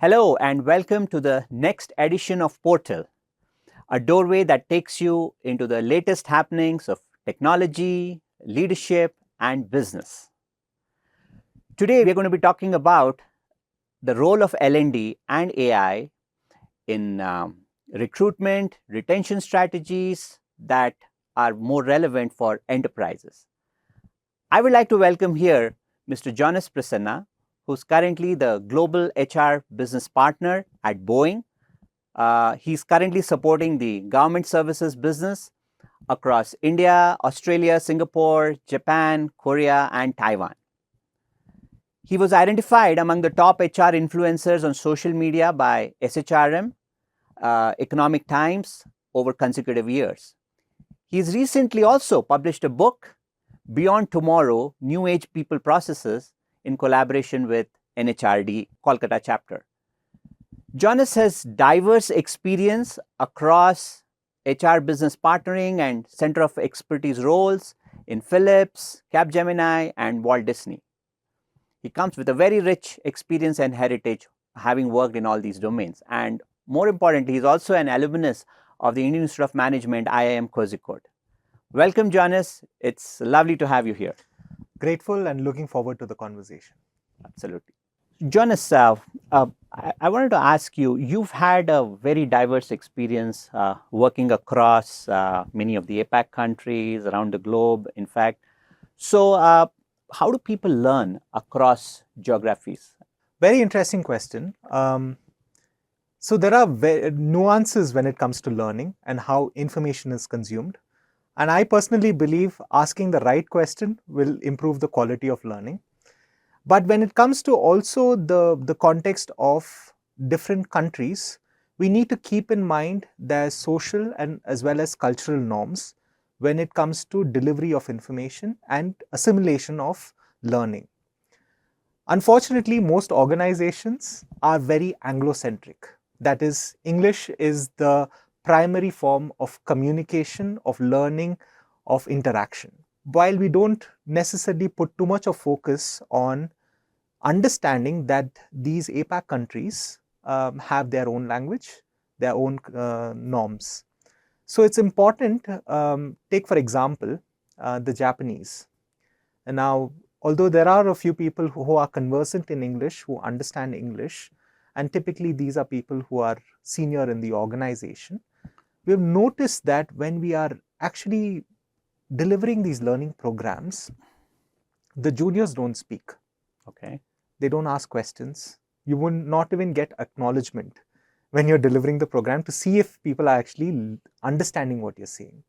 Hello and welcome to the next edition of Portal, a doorway that takes you into the latest happenings of technology, leadership, and business. Today, we're going to be talking about the role of L&D and AI in recruitment, retention strategies that are more relevant for enterprises. I would like to welcome here Mr. Jonas Prasanna, who's currently the Global HR Business Partner at Boeing. He's currently supporting the government services business across India, Australia, Singapore, Japan, Korea, and Taiwan. He was identified among the top HR influencers on social media by SHRM, Economic Times, over consecutive years. He's recently also published a book, Beyond Tomorrow, New Age People Processes, in collaboration with NHRD, Kolkata chapter. Jonas has diverse experience across HR business partnering and center of expertise roles in Philips, Capgemini, and Walt Disney. He comes with a very rich experience and heritage, having worked in all these domains. And more importantly, he's also an alumnus of the Indian Institute of Management, IIM Kozhikode. Welcome, Jonas. It's lovely to have you here. Grateful and looking forward to the conversation. Absolutely. Jonas, I wanted to ask you, you've had a very diverse experience working across many of the APAC countries around the globe, in fact. So how do people learn across geographies? Very interesting question. So there are nuances when it comes to learning and how information is consumed. And I personally believe asking the right question will improve the quality of learning. But when it comes to also the context of different countries, we need to keep in mind their social and as well as cultural norms when it comes to delivery of information and assimilation of learning. Unfortunately, most organizations are very Anglo-centric. That is, English is the primary form of communication, of learning, of interaction. While we don't necessarily put too much of focus on understanding that these APAC countries have their own language, their own norms. So it's important, take for example, the Japanese. And now, although there are a few people who are conversant in English, who understand English, and typically these are people who are senior in the organization, we have noticed that when we are actually delivering these learning programs, the juniors don't speak. Okay. They don't ask questions. You will not even get acknowledgement when you're delivering the program to see if people are actually understanding what you're saying.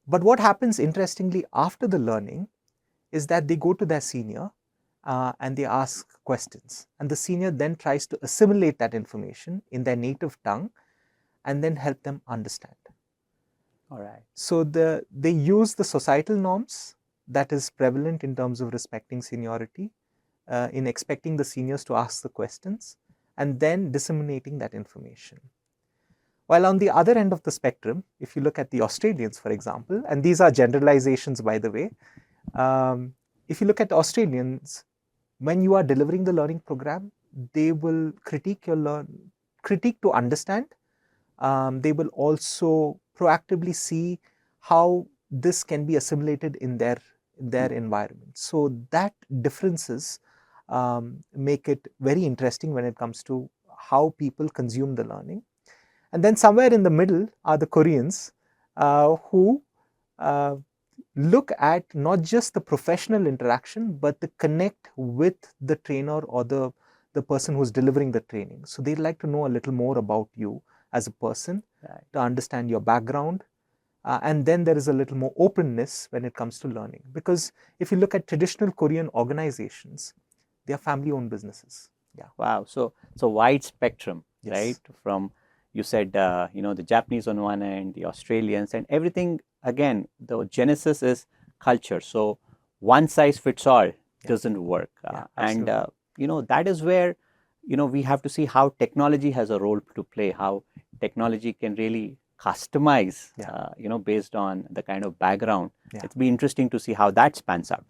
But what happens interestingly after the learning is that they go to their senior and they ask questions. And the senior then tries to assimilate that information in their native tongue and then help them understand. All right. So they use the societal norms that is prevalent in terms of respecting seniority, in expecting the seniors to ask the questions, and then disseminating that information. While on the other end of the spectrum, if you look at the Australians, for example, and these are generalizations, by the way, if you look at the Australians, when you are delivering the learning program, they will critique to understand. They will also proactively see how this can be assimilated in their environment. So that differences make it very interesting when it comes to how people consume the learning. And then somewhere in the middle are the Koreans who look at not just the professional interaction, but the connect with the trainer or the person who's delivering the training. So they'd like to know a little more about you as a person, right, to understand your background. And then there is a little more openness when it comes to learning. Because if you look at traditional Korean organizations, they are family-owned businesses. Yeah. Wow. So wide spectrum, yes, right? From, you said, the Japanese on one end, the Australians, and everything. Again, the genesis is culture. So one size fits all doesn't work. And that is where we have to see how technology has a role to play, how technology can really customize, based on the kind of background. It'll be interesting to see how that spans out.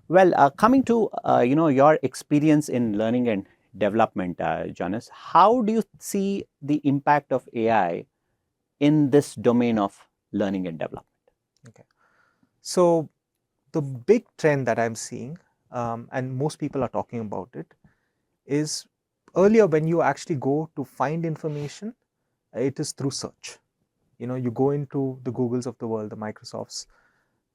Well, coming to, your experience in learning and development, Jonas. How do you see the impact of AI in this domain of learning and development? Okay. So the big trend that I'm seeing, and most people are talking about it, is earlier when you actually go to find information, it is through search. You go into the Googles of the world, the Microsofts,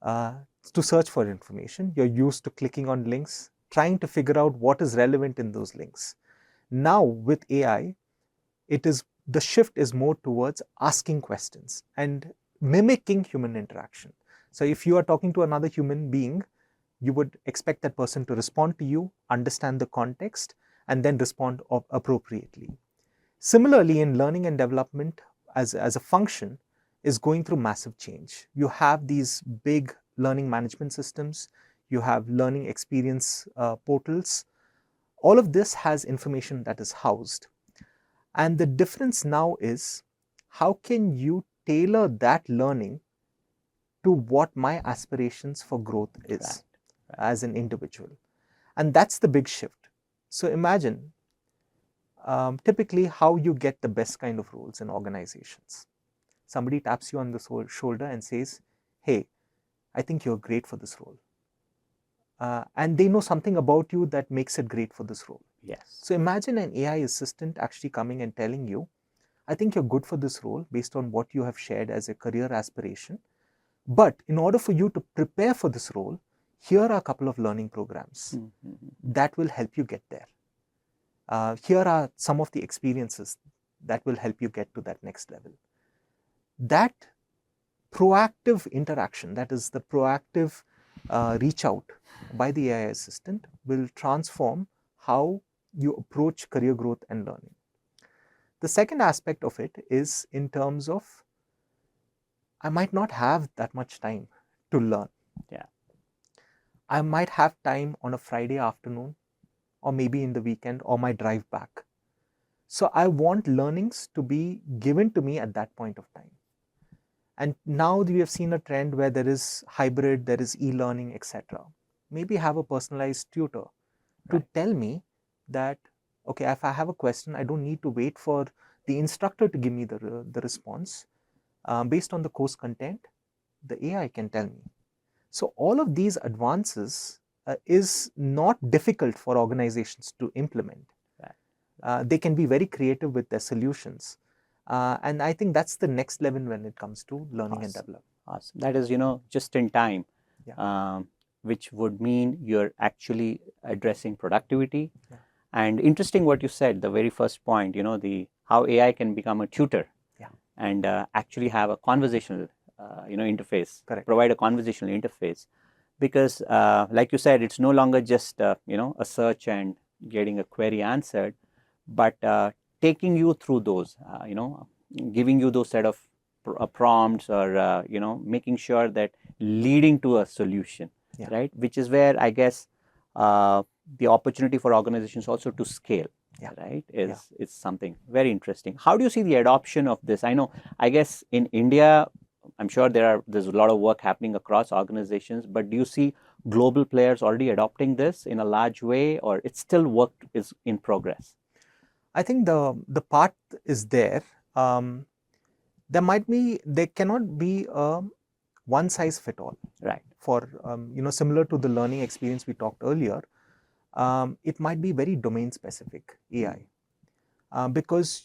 to search for information. You're used to clicking on links, trying to figure out what is relevant in those links. Now with AI, the shift is more towards asking questions and mimicking human interaction. So if you are talking to another human being, you would expect that person to respond to you, understand the context, and then respond appropriately. Similarly, in learning and development as a function is going through massive change. You have these big learning management systems, you have learning experience portals. All of this has information that is housed. And the difference now is, how can you tailor that learning to what my aspirations for growth is as an individual? And that's the big shift. So imagine typically how you get the best kind of roles in organizations. Somebody taps you on the shoulder and says, hey, I think you're great for this role. And they know something about you that makes it great for this role. Yes. So imagine an AI assistant actually coming and telling you, I think you're good for this role based on what you have shared as a career aspiration. But in order for you to prepare for this role, here are a couple of learning programs that will help you get there. Here are some of the experiences that will help you get to that next level. That proactive interaction, that is the proactive reach out by the AI assistant, will transform how you approach career growth and learning. The second aspect of it is in terms of, I might not have that much time to learn. Yeah. I might have time on a Friday afternoon, or maybe in the weekend, or my drive back. So I want learnings to be given to me at that point of time. And now we have seen a trend where there is hybrid, there is e-learning, etc. Maybe have a personalized tutor to tell me that, okay, if I have a question, I don't need to wait for the instructor to give me the response. Based on the course content, the AI can tell me. So all of these advances is not difficult for organizations to implement. They can be very creative with their solutions. And I think that's the next level when it comes to learning and development. Awesome. That is, just in time, which would mean you're actually addressing productivity. And interesting what you said, the very first point, how AI can become a tutor and actually have a conversational, interface, provide a conversational interface. Because like you said, it's no longer just, a search and getting a query answered, but taking you through those, giving you those set of prompts or, making sure that leading to a solution, right? Which is where I guess the opportunity for organizations also to scale, right, is something very interesting. How do you see the adoption of this? I guess in India, I'm sure there's a lot of work happening across organizations, but do you see global players already adopting this in a large way, or it's still work is in progress? I think the path is there. There cannot be a one size fit all. Right. For similar to the learning experience we talked earlier, it might be very domain specific AI, because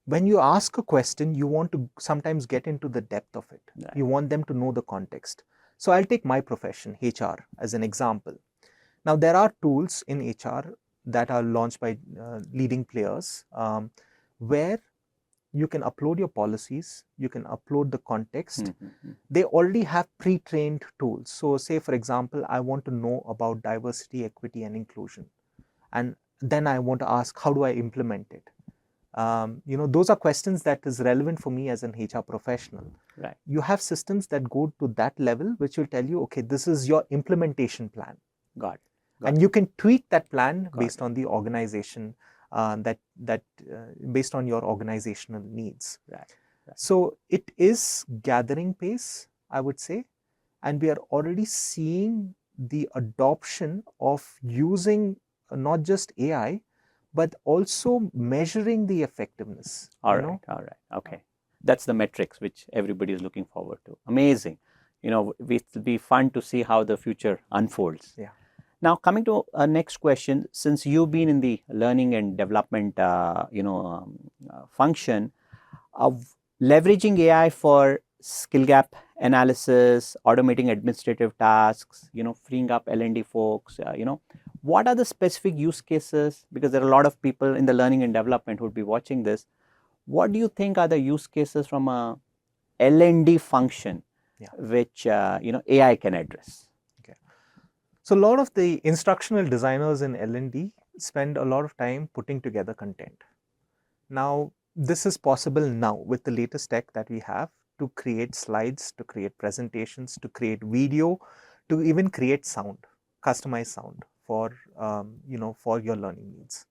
when you ask a question, you want to sometimes get into the depth of it. You want them to know the context. So I'll take my profession, HR, as an example. Now there are tools in HR that are launched by leading players, where you can upload your policies, you can upload the context. They already have pre-trained tools. So say, for example, I want to know about diversity, equity, and inclusion. And then I want to ask, how do I implement it? Those are questions that is relevant for me as an HR professional. Right. You have systems that go to that level, which will tell you, okay, this is your implementation plan. Got it. And you can tweak that plan based on the organization, based on your organizational needs. Right. So it is gathering pace, I would say, and we are already seeing the adoption of using not just AI, but also measuring the effectiveness. All right. Okay. That's the metrics which everybody is looking forward to. Amazing. It'll be fun to see how the future unfolds. Yeah. Now, coming to our next question, since you've been in the learning and development, function of leveraging AI for skill gap analysis, automating administrative tasks, freeing up L&D folks, what are the specific use cases? Because there are a lot of people in the learning and development who would be watching this. What do you think are the use cases from a L&D function, which AI can address? Okay. So a lot of the instructional designers in L&D spend a lot of time putting together content. Now, this is possible now with the latest tech that we have to create slides, to create presentations, to create video, to even create sound, customized sound for for your learning needs.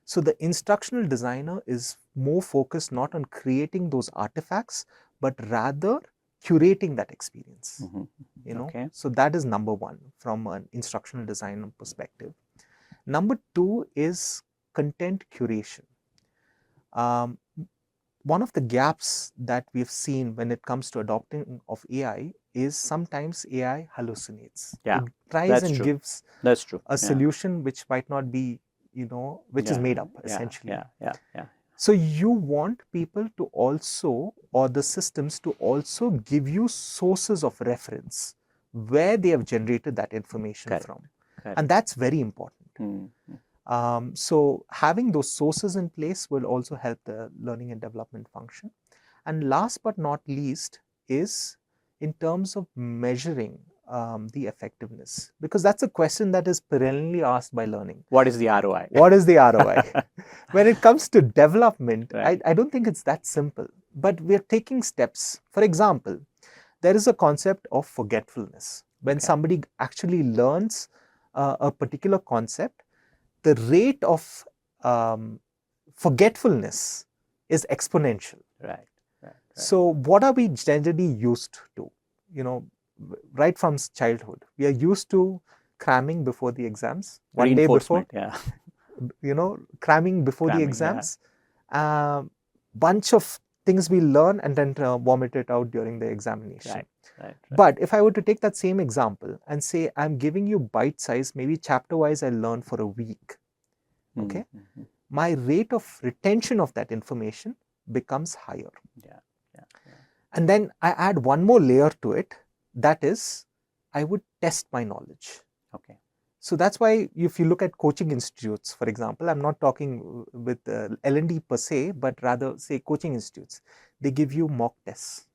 So the instructional designer is more focused not on creating those artifacts, but rather curating that experience. Okay. So that is number one from an instructional designer perspective. Number two is content curation. One of the gaps that we've seen when it comes to adopting of AI is sometimes AI hallucinates. Yeah, it tries and true. gives That's true. a solution which might not be, which is made up essentially. Yeah. So you want people to also, or the systems to also give you sources of reference where they have generated that information from. And that's very important. So having those sources in place will also help the learning and development function. And last but not least is in terms of measuring the effectiveness, because that's a question that is perennially asked by learning. What is the ROI? What is the ROI? When it comes to development, I don't think it's that simple, but we're taking steps. For example, there is a concept of forgetfulness. When somebody actually learns a particular concept, the rate of forgetfulness is exponential. Right. So what are we generally used to? Right from childhood, we are used to cramming before the exams. One day before, cramming before the exams. Bunch of things we learn and then vomit it out during the examination. Right. But if I were to take that same example and say, I'm giving you bite size, maybe chapter wise I learn for a week. Okay. My rate of retention of that information becomes higher. And then I add one more layer to it. That is, I would test my knowledge. Okay. So that's why if you look at coaching institutes, for example, I'm not talking with L&D per se, but rather say coaching institutes, they give you mock tests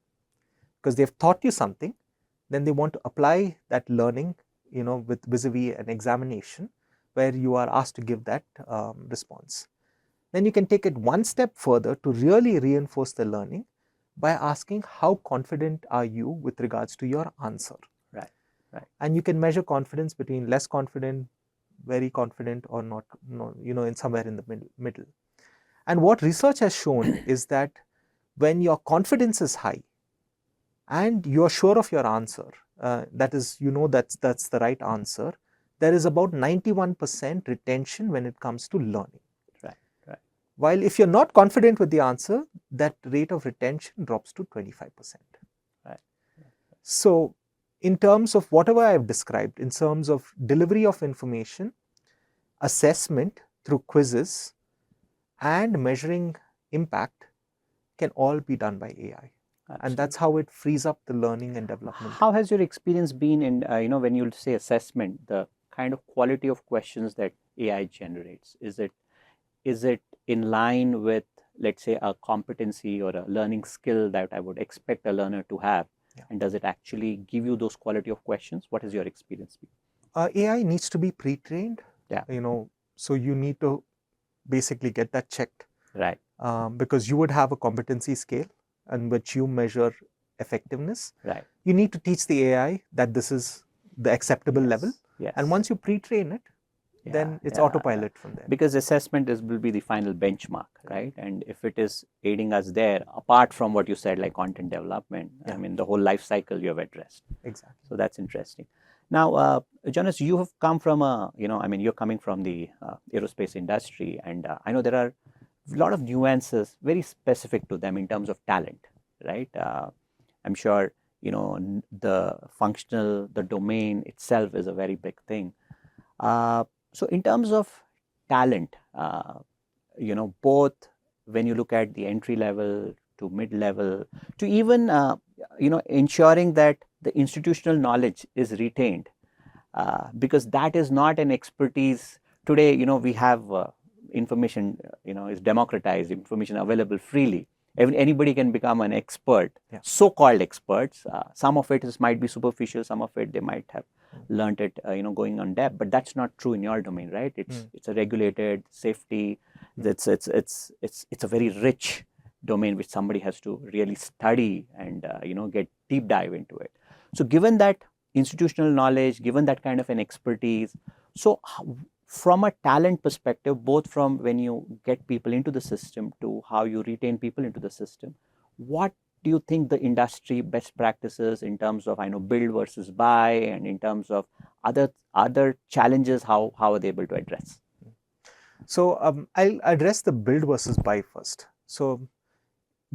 because they've taught you something. Then they want to apply that learning, with vis-a-vis an examination where you are asked to give that response. Then you can take it one step further to really reinforce the learning by asking how confident are you with regards to your answer. Right. And you can measure confidence between less confident, very confident, or not, in somewhere in the middle. And what research has shown is that when your confidence is high and you're sure of your answer, that is, that's the right answer, there is about 91% retention when it comes to learning. While if you're not confident with the answer, that rate of retention drops to 25%. So in terms of whatever I have described, in terms of delivery of information, assessment through quizzes, and measuring impact can all be done by AI. Absolutely. And that's how it frees up the learning and development. How has your experience been in, when you say assessment, the kind of quality of questions that AI generates? Is it in line with, let's say, a competency or a learning skill that I would expect a learner to have? And does it actually give you those quality of questions? What has your experience been? AI needs to be pre-trained. So you need to basically get that checked. Right. Because you would have a competency scale in which you measure effectiveness. Right. You need to teach the AI that this is the acceptable level. Yes. And once you pre-train it, then it's autopilot from there. Because assessment will be the final benchmark, right? And if it is aiding us there, apart from what you said, like content development, I mean, the whole life cycle you have addressed. Exactly. So that's interesting. Now, Jonas, you have come from you're coming from the aerospace industry, and I know there are a lot of nuances very specific to them in terms of talent, right? I'm sure the functional, the domain itself is a very big thing. So in terms of talent, both when you look at the entry level to mid level to even ensuring that the institutional knowledge is retained, because that is not an expertise today. We have information, is democratized, information available freely. Anybody can become an expert, Yeah. so-called experts. Some of it might be superficial, some of it they might have learned it, going on depth, but that's not true in your domain, right? It's a regulated safety. It's a very rich domain which somebody has to really study and get deep dive into it. So given that institutional knowledge, given that kind of an expertise, so from a talent perspective, both from when you get people into the system to how you retain people into the system, what do you think the industry best practices in terms of, I know, build versus buy, and in terms of other challenges, how are they able to address? So I'll address the build versus buy first. So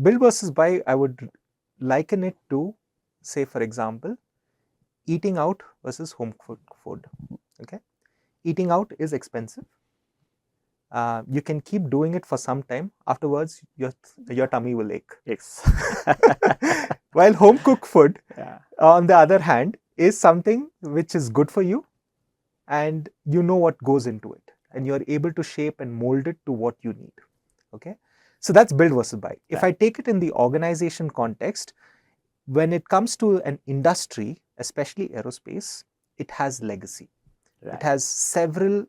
build versus buy, I would liken it to, say, for example, eating out versus home cooked food. Okay, eating out is expensive. You can keep doing it for some time. Afterwards, your tummy will ache. Yes. While home cooked food, Yeah. on the other hand, is something which is good for you, and you know what goes into it, and you're able to shape and mold it to what you need. Okay, so that's build versus buy. If I take it in the organization context, when it comes to an industry, especially aerospace, it has legacy. Right. It has several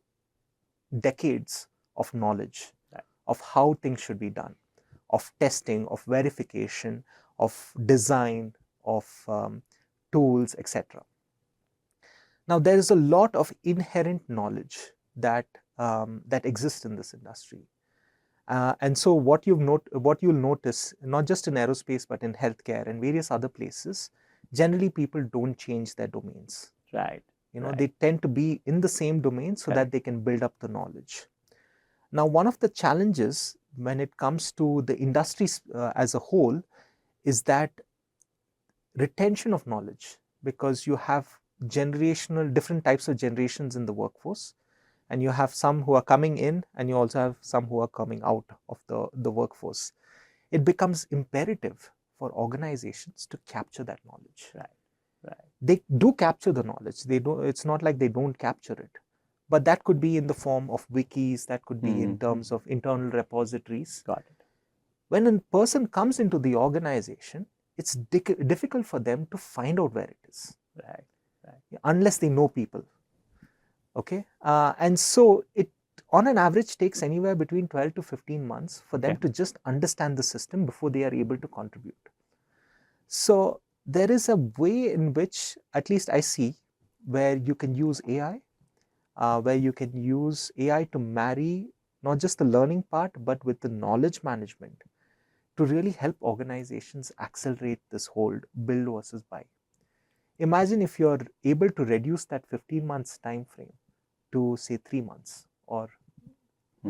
decades of knowledge, Right. of how things should be done, of testing, of verification, of design, of tools, etc. Now, there is a lot of inherent knowledge that exists in this industry. And so what you'll notice, not just in aerospace, but in healthcare and various other places, generally people don't change their domains. Right. Right. They tend to be in the same domain so that they can build up the knowledge. Now, one of the challenges when it comes to the industry as a whole is that retention of knowledge, because you have different types of generations in the workforce, and you have some who are coming in and you also have some who are coming out of the workforce. It becomes imperative for organizations to capture that knowledge. Right. Right. They do capture the knowledge. It's not like they don't capture it, but that could be in the form of wikis, that could be in terms of internal repositories. Got it. When a person comes into the organization, it's difficult for them to find out where it is. Right. Right. Unless they know people. Okay, and so it on an average takes anywhere between 12 to 15 months for them to just understand the system before they are able to contribute. So there is a way in which, at least I see, where you can use AI, where you can use AI to marry not just the learning part, but with the knowledge management, to really help organizations accelerate this whole build versus buy. Imagine if you're able to reduce that 15 months time frame to, say, 3 months or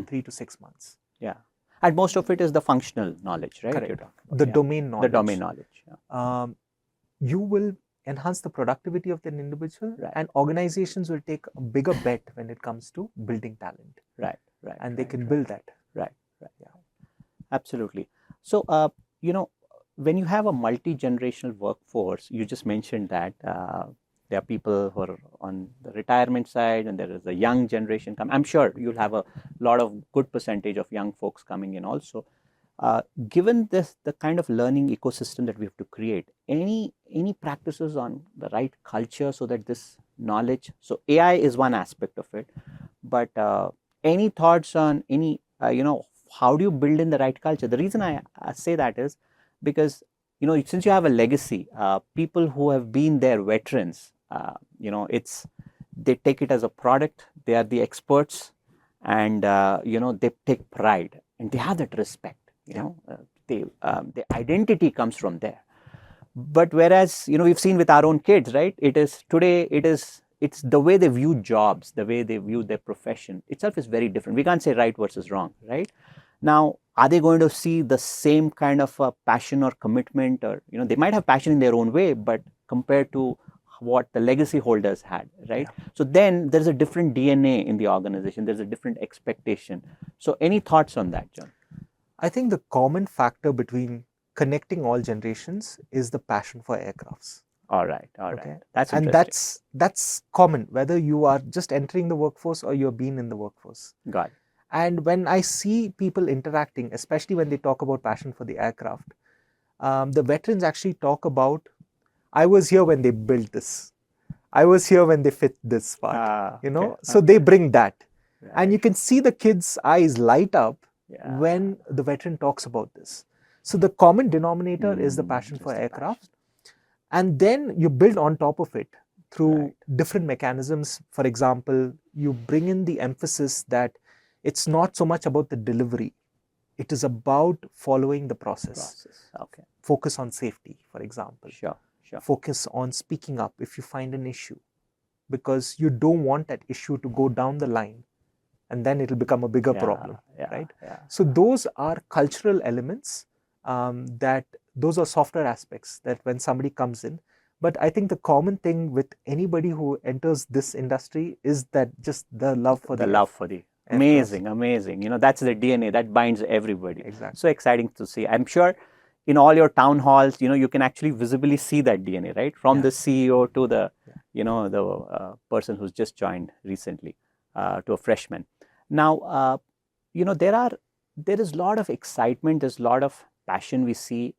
3 to 6 months. Yeah. And most of it is the functional knowledge, right? Correct. The domain knowledge. The domain knowledge. Yeah. You will enhance the productivity of an individual, Right. and organizations will take a bigger bet when it comes to building talent. Right. Right. And they can build that. Right. Right. Yeah. Absolutely. So, when you have a multi-generational workforce, you just mentioned that there are people who are on the retirement side, and there is a young generation coming. I'm sure you'll have a lot of good percentage of young folks coming in also. Given the kind of learning ecosystem that we have to create, any practices on the right culture so that this knowledge, so AI is one aspect of it, but any thoughts on any, how do you build in the right culture? The reason I say that is because, since you have a legacy, people who have been there, veterans, they take it as a product, they are the experts, and, they take pride and they have that respect. The identity comes from there. But whereas, we've seen with our own kids, right? It's the way they view jobs, the way they view their profession itself is very different. We can't say right versus wrong, right? Now, are they going to see the same kind of passion or commitment, or they might have passion in their own way, but compared to what the legacy holders had, right? Yeah. So then there's a different DNA in the organization. There's a different expectation. So any thoughts on that, John? I think the common factor between connecting all generations is the passion for aircrafts. All right. Okay. That's And interesting. that's common, whether you are just entering the workforce or you've been in the workforce. Got it. And when I see people interacting, especially when they talk about passion for the aircraft, the veterans actually talk about, I was here when they built this. I was here when they fit this part, Okay. So they bring that. Right. And you can see the kids' eyes light up Yeah. when the veteran talks about this. So the common denominator is the passion for aircraft. And then you build on top of it through different mechanisms. For example, you bring in the emphasis that it's not so much about the delivery. It is about following the process. Okay. Focus on safety, for example. Sure. Focus on speaking up if you find an issue, because you don't want that issue to go down the line and then it'll become a bigger problem, right? So those are cultural elements that those are softer aspects that when somebody comes in. But I think the common thing with anybody who enters this industry is that just the love for the amazing. That's the DNA that binds everybody. Exactly. So exciting to see. I'm sure in all your town halls, you can actually visibly see that DNA, right? From the CEO to the, the person who's just joined recently, to a freshman. Now, there is a lot of excitement, there's a lot of passion we see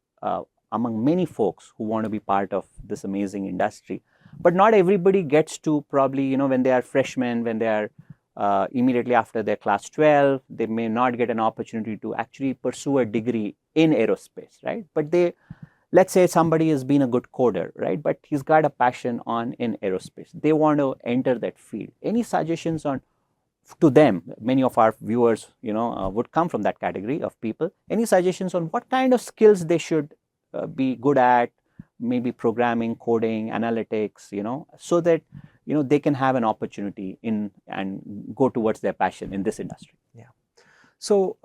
among many folks who want to be part of this amazing industry. But not everybody gets to probably, when they are freshmen, when they are immediately after their class 12, they may not get an opportunity to actually pursue a degree in aerospace, right? But let's say somebody has been a good coder, right? But he's got a passion in aerospace. They want to enter that field. Any suggestions to them? Many of our viewers, would come from that category of people. Any suggestions on what kind of skills they should be good at? Maybe programming, coding, analytics, so that they can have an opportunity in and go towards their passion in this industry. Yeah. So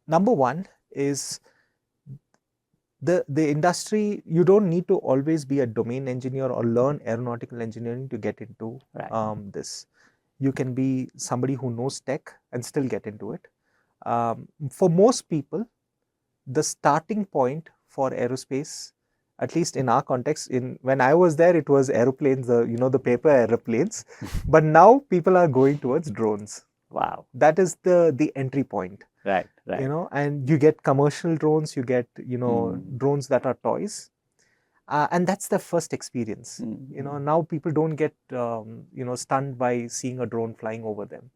number one is the industry. You don't need to always be a domain engineer or learn aeronautical engineering to get into this. You can be somebody who knows tech and still get into it. For most people, the starting point for aerospace, at least in our context, when I was there, it was aeroplanes, the paper aeroplanes. But now people are going towards drones. Wow. That is the entry point. Right. And you get commercial drones, you get, drones that are toys. And that's the first experience. Now people don't get, stunned by seeing a drone flying over them.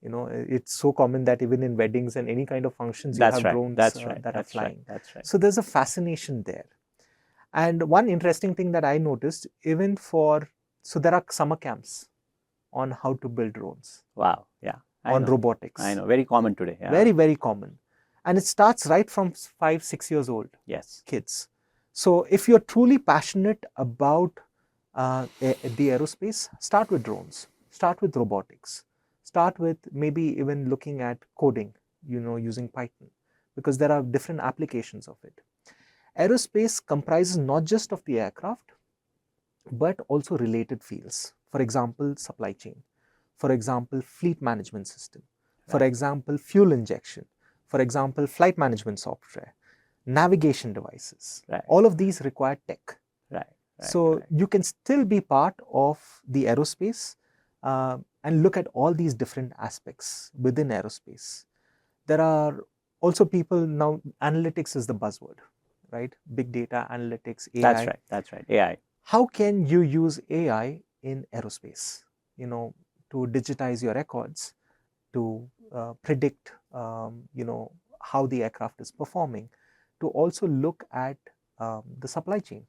It's so common that even in weddings and any kind of functions, you have drones that are flying. That's right. So there's a fascination there. And one interesting thing that I noticed, so there are summer camps on how to build drones. Wow. Yeah. On robotics. I know. Very common today. Yeah. Very, very common. And it starts right from 5-6 years old. Yes. Kids. So if you're truly passionate about the aerospace, start with drones, start with robotics, start with maybe even looking at coding, using Python, because there are different applications of it. Aerospace comprises not just of the aircraft, but also related fields. For example, supply chain. For example, fleet management system. For example, fuel injection. For example, flight management software. Navigation devices. All of these require tech. So you can still be part of the aerospace and look at all these different aspects within aerospace. There are also people now, analytics is the buzzword, right? Big data, analytics, AI. That's right. AI. How can you use AI in aerospace? To digitize your records, to predict, how the aircraft is performing, to also look at the supply chain.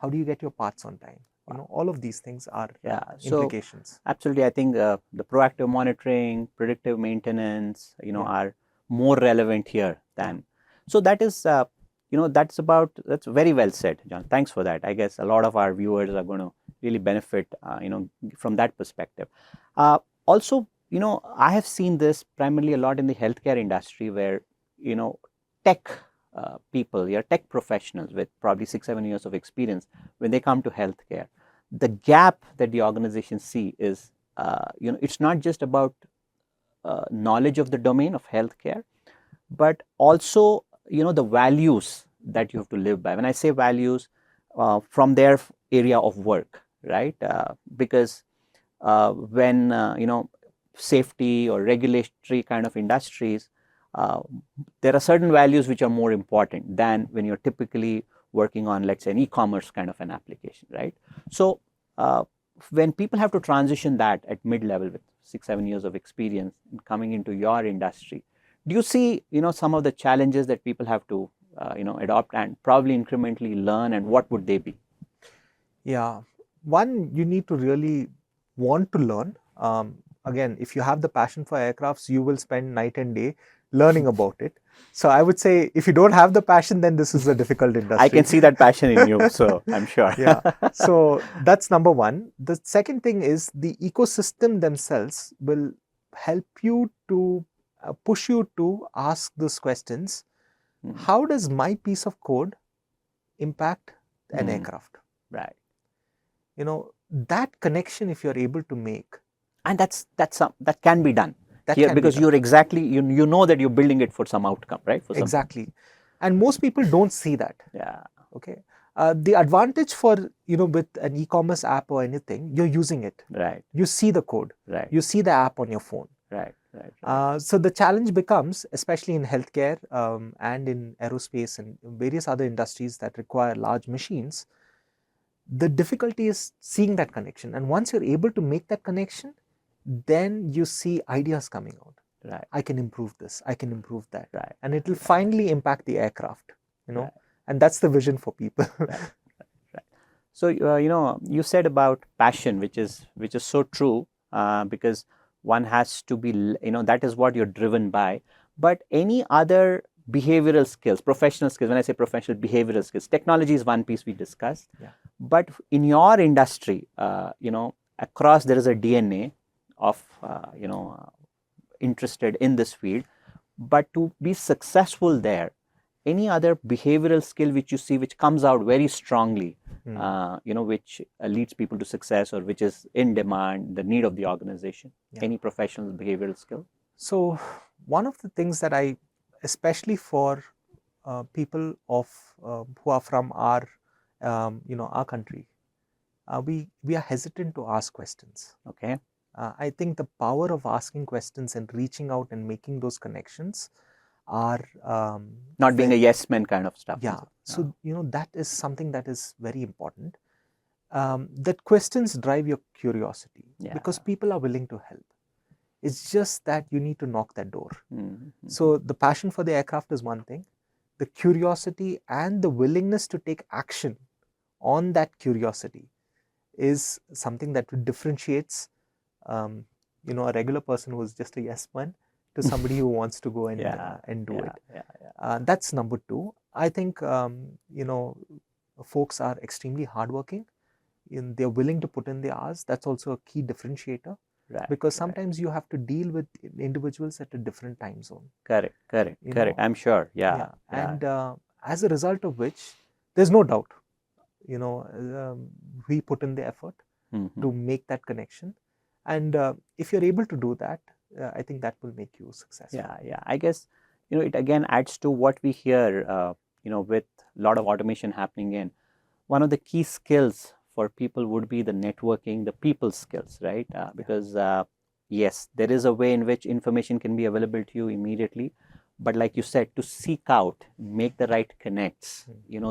How do you get your parts on time? All of these things are implications. So, absolutely, I think the proactive monitoring, predictive maintenance, are more relevant here than. So that is that's very well said, John. Thanks for that. I guess a lot of our viewers are going to really benefit, from that perspective. Also, I have seen this primarily a lot in the healthcare industry where, tech people, tech professionals with probably 6-7 years of experience, when they come to healthcare, the gap that the organizations see is, it's not just about knowledge of the domain of healthcare, but also, the values that you have to live by. When I say values, from their area of work, right? Because when, safety or regulatory kind of industries, there are certain values which are more important than when you're typically working on, let's say, an e-commerce kind of an application, right? So when people have to transition that at mid-level with 6-7 years of experience and coming into your industry, do you see, some of the challenges that people have to, adopt and probably incrementally learn, and what would they be? Yeah, one, you need to really want to learn. Again, if you have the passion for aircrafts, you will spend night and day learning about it. So I would say, if you don't have the passion, then this is a difficult industry. I can see that passion in you, so I'm sure. Yeah. So that's number one. The second thing is the ecosystem themselves will help you to push you to ask those questions. How does my piece of code impact an aircraft? Right. That connection, if you're able to make, and that can be done here, because you're exactly, you know that you're building it for some outcome, right? For exactly. And most people don't see that. Yeah. Okay. The advantage for, with an e-commerce app or anything, you're using it. Right. You see the code. Right. You see the app on your phone. Right. Right. So the challenge becomes, especially in healthcare and in aerospace and various other industries that require large machines, the difficulty is seeing that connection. And once you're able to make that connection, then you see ideas coming out. Right. I can improve this, I can improve that. Right. And it will finally impact the aircraft, Right. And that's the vision for people. Right. So, you said about passion, which is so true, because one has to be, that is what you're driven by. But any other behavioral skills, professional skills, when I say professional, behavioral skills, technology is one piece we discussed. Yeah. But in your industry, across there is a DNA of, interested in this field. But to be successful there, any other behavioral skill which you see which comes out very strongly, which leads people to success, or which is in demand, the need of the organization? Yeah. Any professional behavioral skill? So one of the things that I, especially for people who are from our, our country, we are hesitant to ask questions. Okay. I think the power of asking questions and reaching out and making those connections are not being a yes man kind of stuff. Yeah. So that is something that is very important. That questions drive your curiosity, because people are willing to help. It's just that you need to knock that door. So the passion for the aircraft is one thing. The curiosity and the willingness to take action on that curiosity is something that differentiates a regular person who is just a yes man to somebody who wants to go and do it. That's number two. I think folks are extremely hardworking. They're willing to put in the hours. That's also a key differentiator. Right, because sometimes you have to deal with individuals at a different time zone. Correct. I'm sure. Yeah. And as a result of which, there's no doubt, we put in the effort to make that connection. And if you're able to do that, I think that will make you successful. Yeah. I guess, it again adds to what we hear, with a lot of automation happening in. One of the key skills for people would be the networking, the people skills, right? Because yes, there is a way in which information can be available to you immediately, but like you said, to seek out, make the right connects,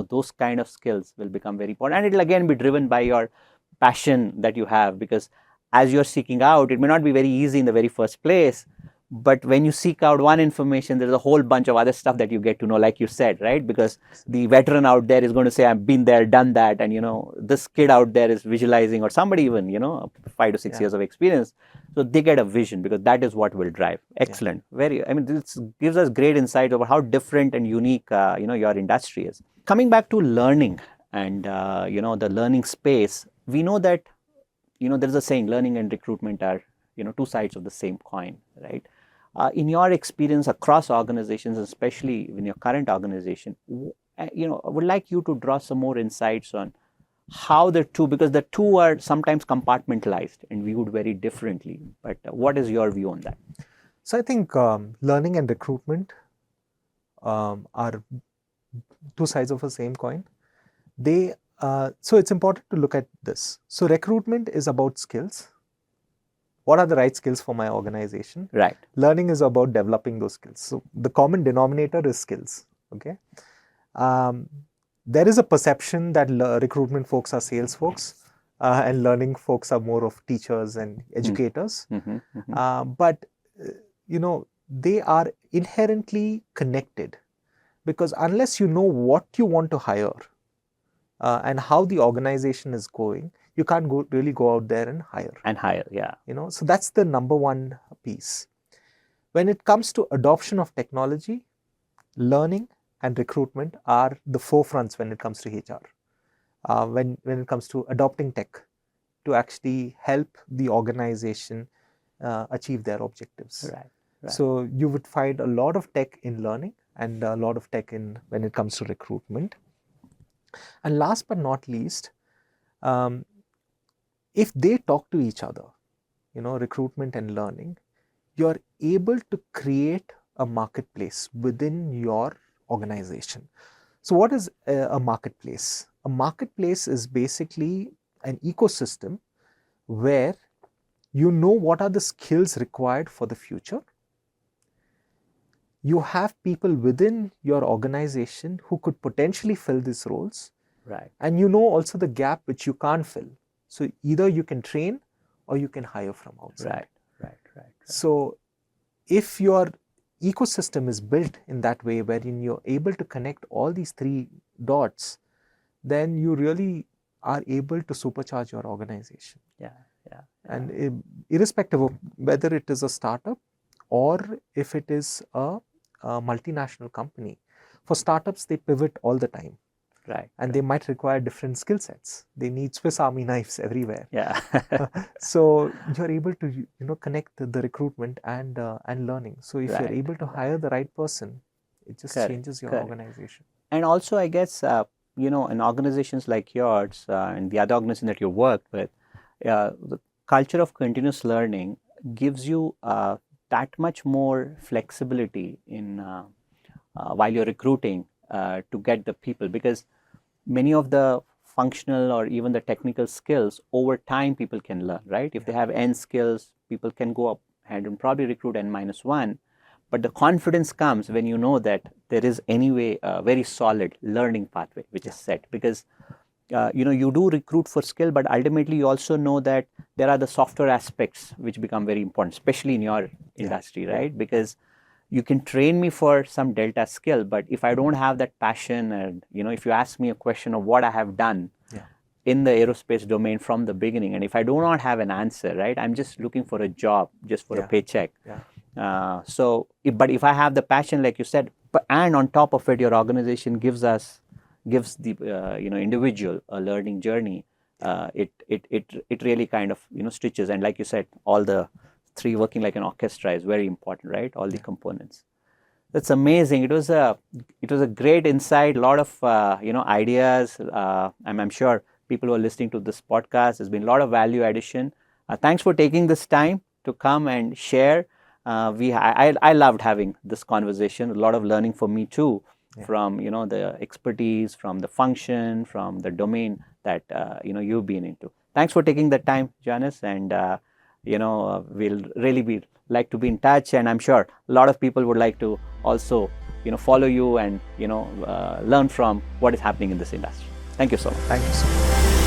those kind of skills will become very important, and it will again be driven by your passion that you have, because as you're seeking out, it may not be very easy in the very first place, But when you seek out one information, there's a whole bunch of other stuff that you get to know, like you said, right? Because the veteran out there is going to say, I've been there, done that. And, this kid out there is visualizing, or somebody even, 5 to 6 years of experience. So they get a vision, because that is what will drive. Excellent. This gives us great insight over how different and unique, your industry is. Coming back to learning and, the learning space, we know that, there's a saying, learning and recruitment are, two sides of the same coin, right? In your experience across organizations, especially in your current organization, I would like you to draw some more insights on how the two, because the two are sometimes compartmentalized and viewed very differently. But what is your view on that? So I think learning and recruitment are two sides of the same coin. So it's important to look at this. So recruitment is about skills. What are the right skills for my organization? Right. Learning is about developing those skills. So the common denominator is skills. Okay. There is a perception that recruitment folks are sales folks, and learning folks are more of teachers and educators. But they are inherently connected, because unless you know what you want to hire and how the organization is going, you can't really go out there and hire. Yeah. So that's the number one piece. When it comes to adoption of technology, learning and recruitment are the forefronts when it comes to HR. When it comes to adopting tech to actually help the organization achieve their objectives. Right. So you would find a lot of tech in learning and a lot of tech when it comes to recruitment. And last but not least, if they talk to each other, recruitment and learning, you're able to create a marketplace within your organization. So what is a marketplace? A marketplace is basically an ecosystem where you know what are the skills required for the future. You have people within your organization who could potentially fill these roles. Right. And you know also the gap which you can't fill. So either you can train or you can hire from outside. Right. So if your ecosystem is built in that way, wherein you're able to connect all these three dots, then you really are able to supercharge your organization. Yeah. And irrespective of whether it is a startup or if it is a multinational company, for startups, they pivot all the time. Right. And they might require different skill sets. They need Swiss Army knives everywhere. Yeah. So you're able to connect the recruitment and learning. So if you're able to hire the right person, it just changes your organization. And also, I guess in organizations like yours and the other organizations that you work with, the culture of continuous learning gives you that much more flexibility in while you're recruiting to get the people, because many of the functional or even the technical skills over time people can learn, right? If they have N skills, people can go up and probably recruit N-1. But the confidence comes when you know that there is anyway a very solid learning pathway which is set, because you do recruit for skill, but ultimately you also know that there are the softer aspects which become very important, especially in your industry, right? Because you can train me for some delta skill, but if I don't have that passion, and if you ask me a question of what I have done in the aerospace domain from the beginning, and if I do not have an answer, right, I'm just looking for a job, just for a paycheck. But if I have the passion, like you said, and on top of it, your organization gives the individual a learning journey, it really kind of stitches, and like you said, all the three working like an orchestra is very important, right? All the components. That's amazing. It was a great insight. A lot of ideas. I'm sure people who are listening to this podcast, there's been a lot of value addition. Thanks for taking this time to come and share. I loved having this conversation. A lot of learning for me too, from the expertise, from the function, from the domain that you've been into. Thanks for taking the time, Jonas, and we'll really like to be in touch, and I'm sure a lot of people would like to also follow you and learn from what is happening in this industry. Thank you so much. Thank you so much.